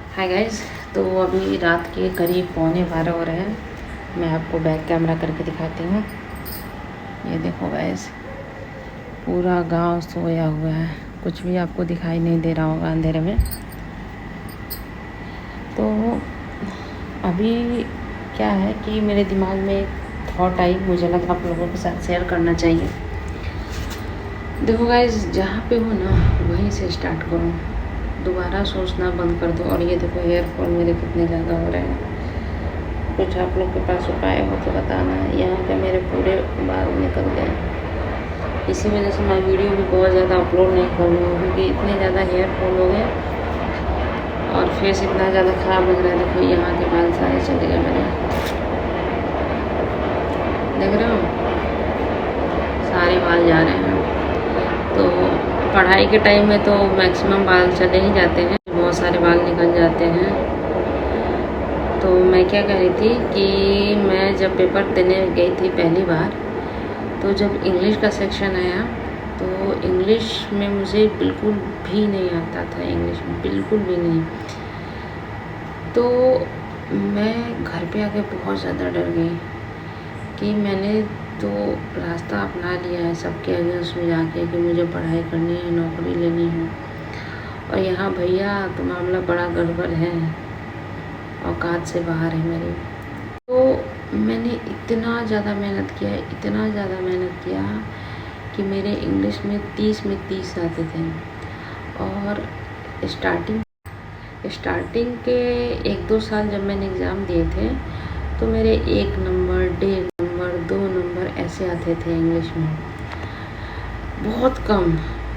Hi guys. तो अभी रात के करीब 11:15 हो रहे हैं। मैं आपको बैक कैमरा करके दिखाती हूँ। ये देखो गाइस, पूरा गांव सोया हुआ है, कुछ भी आपको दिखाई नहीं दे रहा होगा अंधेरे में। तो अभी क्या है कि मेरे दिमाग में एक थॉट आई, मुझे लगा आप लोगों के साथ शेयर करना चाहिए। देखो गाइस, जहाँ पे हो ना वहीं से स्टार्ट करो, दोबारा सोचना बंद कर दो। और ये देखो हेयरफॉल मेरे कितने ज़्यादा हो रहे हैं, कुछ आप लोग के पास उपाय हो तो बताना। यहाँ पे मेरे पूरे बाल निकल गए, इसी वजह से मैं वीडियो भी बहुत ज़्यादा अपलोड नहीं कर रही हूँ, क्योंकि इतने ज़्यादा हेयरफॉल हो गए और फेस इतना ज़्यादा ख़राब लग रहा है। देखो यहाँ के बाल सारे चले गए मेरे, देख रहे हो, सारे बाल जा रहे हैं। तो पढ़ाई के टाइम में तो मैक्सिमम बाल चले ही जाते हैं, बहुत सारे बाल निकल जाते हैं। तो मैं क्या कह रही थी कि मैं जब पेपर देने गई थी पहली बार, तो जब इंग्लिश का सेक्शन आया तो इंग्लिश में मुझे बिल्कुल भी नहीं आता था, इंग्लिश में बिल्कुल भी नहीं। तो मैं घर पे आके बहुत ज़्यादा डर गई कि मैंने तो रास्ता अपना लिया है सबके अगेंस्ट में जाके कि मुझे पढ़ाई करनी है, नौकरी लेनी है, और यहाँ भैया तो मामला बड़ा गड़बड़ है, औकात से बाहर है मेरी। तो मैंने इतना ज़्यादा मेहनत किया, इतना ज़्यादा मेहनत किया कि मेरे इंग्लिश में 30 में 30 आते थे। और स्टार्टिंग के 1-2 साल जब मैंने एग्ज़ाम दिए थे तो मेरे 1 नंबर, 1.5 नंबर, 2 नंबर ऐसे आते थे इंग्लिश में, बहुत कम।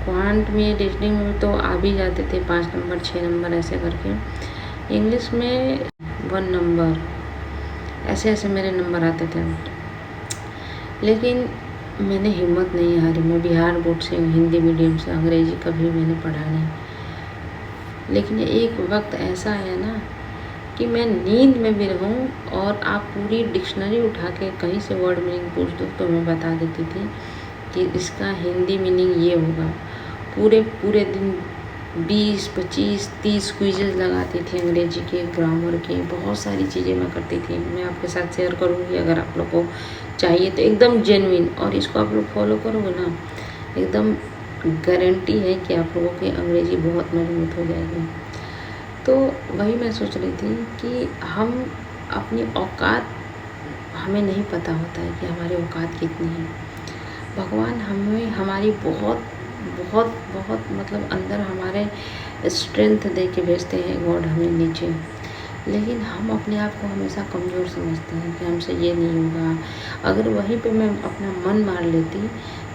क्वांट में, रीजनिंग में तो आ भी जाते थे 5 नंबर, 6 नंबर ऐसे करके। इंग्लिश में 1 नंबर ऐसे ऐसे मेरे नंबर आते थे। लेकिन मैंने हिम्मत नहीं हारी। मैं बिहार बोर्ड से हूँ, हिंदी मीडियम से, अंग्रेजी कभी मैंने पढ़ा नहीं। लेकिन एक वक्त ऐसा आया ना कि मैं नींद में भी रहूं और आप पूरी डिक्शनरी उठा के कहीं से वर्ड मीनिंग पूछ दो तो मैं बता देती थी कि इसका हिंदी मीनिंग ये होगा। पूरे दिन 20, 25, 30 क्विज़ेस लगाती थी अंग्रेजी के, ग्रामर के, बहुत सारी चीज़ें मैं करती थी। मैं आपके साथ शेयर करूँगी अगर आप लोग को चाहिए तो, एकदम जेन्युइन। और इसको आप लोग फॉलो करोगे ना, एकदम गारंटी है कि आप लोगों की अंग्रेजी बहुत मजबूत हो जाएगी। तो वही मैं सोच रही थी कि हम अपनी औकात, हमें नहीं पता होता है कि हमारी औकात कितनी है। भगवान हमें हमारी बहुत बहुत बहुत मतलब अंदर हमारे स्ट्रेंथ दे के भेजते हैं गॉड हमें नीचे, लेकिन हम अपने आप को हमेशा कमज़ोर समझते हैं कि हमसे ये नहीं होगा। अगर वहीं पे मैं अपना मन मार लेती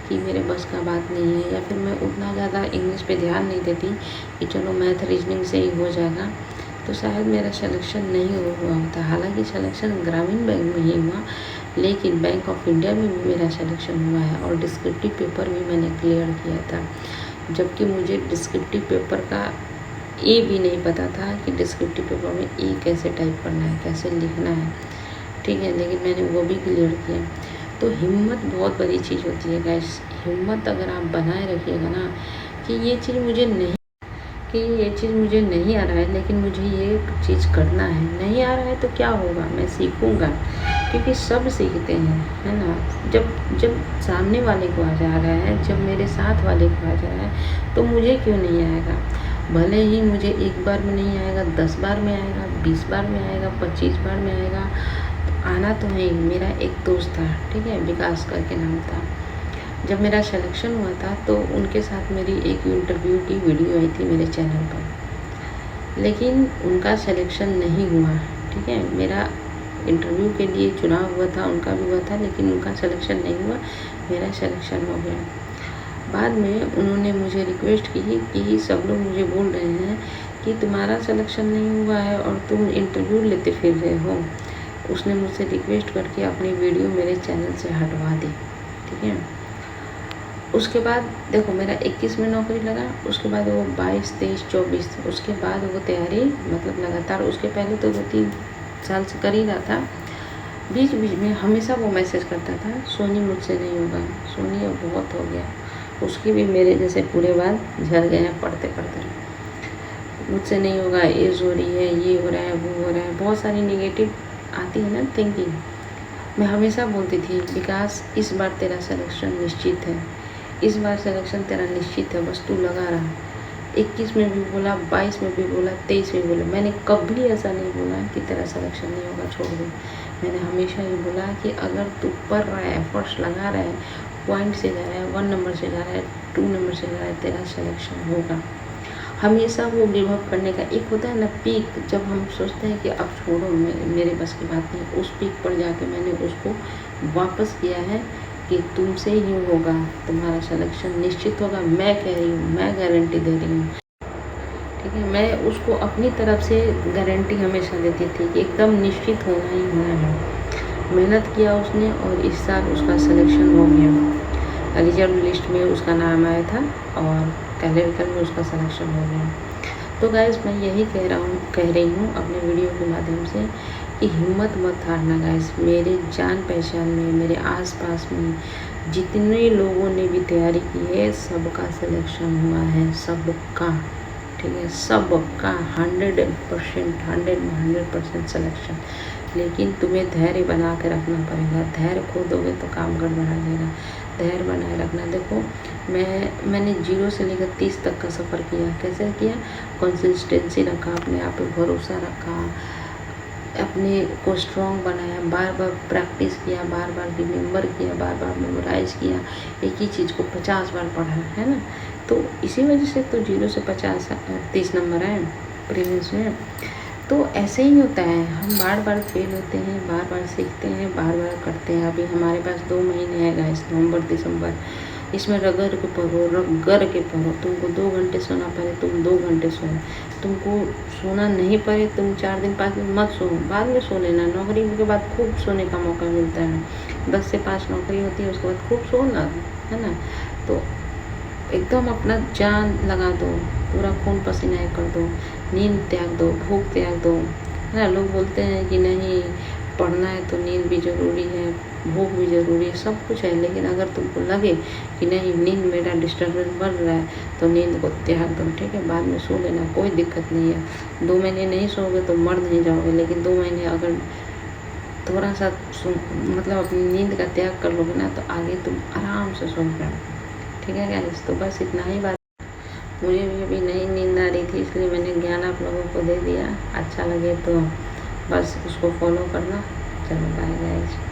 कि मेरे बस का बात नहीं है, या फिर मैं उतना ज़्यादा इंग्लिश पे ध्यान नहीं देती कि चलो मैथ रीजनिंग से ही हो जाएगा, तो शायद मेरा सिलेक्शन नहीं हुआ होता। हालांकि सिलेक्शन ग्रामीण बैंक में ही हुआ, लेकिन बैंक ऑफ इंडिया में भी मेरा सिलेक्शन हुआ है और डिस्क्रिप्टिव पेपर भी मैंने क्लियर किया था। जबकि मुझे डिस्क्रिप्टिव पेपर का ए भी नहीं पता था कि डिस्क्रिप्टिव पेपर में ए कैसे टाइप करना है, कैसे लिखना है, ठीक है, लेकिन मैंने वो भी क्लियर किया। तो हिम्मत बहुत बड़ी चीज़ होती है गाइस। हिम्मत अगर आप बनाए रखिएगा ना कि ये चीज़ मुझे नहीं आ रहा है, लेकिन मुझे ये चीज़ करना है। नहीं आ रहा है तो क्या होगा, मैं सीखूँगा, क्योंकि सब सीखते हैं, है ना। जब सामने वाले को आ जा रहा है, जब मेरे साथ वाले को आ जा रहा है, तो मुझे क्यों नहीं आएगा। भले ही मुझे 1 बार में नहीं आएगा, 10 बार में आएगा, 20 बार में आएगा, 25 बार में आएगा, आना तो है ही। मेरा एक दोस्त था, ठीक है, विकास करके नाम था। जब मेरा सिलेक्शन हुआ था तो उनके साथ मेरी एक इंटरव्यू की वीडियो आई थी मेरे चैनल पर, लेकिन उनका सिलेक्शन नहीं हुआ, ठीक है। मेरा इंटरव्यू के लिए चुनाव हुआ था, उनका भी हुआ था, लेकिन उनका सिलेक्शन नहीं हुआ, मेरा सिलेक्शन हो गया। बाद में उन्होंने मुझे रिक्वेस्ट की कि सब लोग मुझे बोल रहे हैं कि तुम्हारा सिलेक्शन नहीं हुआ है और तुम इंटरव्यू लेते फिर रहे हो। उसने मुझसे रिक्वेस्ट करके अपनी वीडियो मेरे चैनल से हटवा दी, ठीक है। उसके बाद देखो मेरा 21 में नौकरी लगा, उसके बाद वो 22, 23, 24, उसके बाद वो तैयारी मतलब लगातार, उसके पहले तो 2-3 साल से कर ही रहा था। बीच बीच में हमेशा वो मैसेज करता था, सोनी मुझसे नहीं होगा, सोनी अब बहुत हो गया। उसकी भी मेरे जैसे पूरे बाल झड़ गए हैं पढ़ते पढ़ते। मुझसे नहीं होगा, एज हो रही है, ये हो रहा है, वो हो रहा है, बहुत सारी नेगेटिव आती है ना थिंकिंग। मैं हमेशा बोलती थी विकास इस बार तेरा सिलेक्शन निश्चित है, इस बार सिलेक्शन तेरा निश्चित है, बस तू लगा रहा। 21 में भी बोला, 22 में भी बोला, 23 में बोला, मैंने कभी ऐसा नहीं बोला कि तेरा सिलेक्शन नहीं होगा, छोड़ दे। मैंने हमेशा ये बोला कि अगर तू पढ़ रहा है, एफर्ट्स लगा रहा है, पॉइंट से जा रहा है, 1 नंबर से जा रहा है, 2 नंबर से जा रहा है, तेरा सिलेक्शन होगा। हमेशा वो गिव अप करने का एक होता है ना पीक, जब हम सोचते हैं कि अब छोड़ो, मेरे बस की बात नहीं, उस पीक पर जाके मैंने उसको वापस किया है कि तुमसे ही होगा, तुम्हारा सिलेक्शन निश्चित होगा, मैं कह रही हूँ, मैं गारंटी दे रही हूँ। ठीक है, मैं उसको अपनी तरफ से गारंटी हमेशा देती थी कि एकदम निश्चित होना ही होना है। मेहनत किया उसने और इस साल उसका सिलेक्शन हो गया, रिजर्व लिस्ट में उसका नाम आया था और कैलेंडर में उसका सिलेक्शन हो गया। तो गाइस मैं यही कह रही हूँ अपने वीडियो के माध्यम से कि हिम्मत मत हारना गाइस। मेरे जान पहचान में, मेरे आसपास में जितने लोगों ने भी तैयारी की है, सबका सिलेक्शन हुआ है, सबका। ठीक है, सबका 100% सिलेक्शन। लेकिन तुम्हें धैर्य बना के रखना पड़ेगा। धैर्य खो दोगे तो काम गड़बड़ा जाएगा। धैर्य बनाए रखना। देखो मैंने 0 से लेकर 30 तक का सफ़र किया। कैसे किया? कंसिस्टेंसी रखा, अपने आप पे भरोसा रखा, अपने को स्ट्रॉन्ग बनाया, बार बार प्रैक्टिस किया, बार बार रिमेंबर किया, बार बार मेमोराइज किया, एक ही चीज़ को 50 बार पढ़ा, है ना। तो इसी वजह से तो 0 से 30 नंबर आए प्रीलिम्स में। तो ऐसे ही होता है, हम बार बार फेल होते हैं, बार बार सीखते हैं, बार बार करते हैं। अभी हमारे पास 2 महीने है गाइस, नवंबर दिसंबर। इसमें रगड़ के पढ़ो, रगड़ के पढ़ो। तुमको 2 घंटे सोना पड़े तुम 2 घंटे सो, तुमको सोना नहीं पड़े तुम 4 दिन 5 दिन मत सो, बाद में सो लेना। नौकरी के बाद खूब सोने का मौका मिलता है, 10 से 5 नौकरी होती है, उसके बाद खूब सोना, है ना। तो एकदम अपना जान लगा दो, पूरा खून पसीना कर दो, नींद त्याग दो, भूख त्याग दो, है ना। लोग बोलते हैं कि नहीं पढ़ना है तो नींद भी ज़रूरी है, भूख भी ज़रूरी है, सब कुछ है। लेकिन अगर तुमको लगे कि नहीं नींद मेरा डिस्टर्बेंस बन रहा है तो नींद को त्याग दो। ठीक है, बाद में सो लेना, कोई दिक्कत नहीं है। 2 महीने नहीं सोओगे तो मर नहीं जाओगे, लेकिन 2 महीने अगर थोड़ा सा मतलब अपनी नींद का त्याग कर लोगे ना, तो आगे तुम आराम से सो जाओगे। ठीक है गाइस, तो बस इतना ही बात। मुझे भी अभी नहीं नींद आ रही थी, इसलिए मैंने ज्ञान आप लोगों को दे दिया। अच्छा लगे तो बस उसको फॉलो करना। चलो बाय गाइस।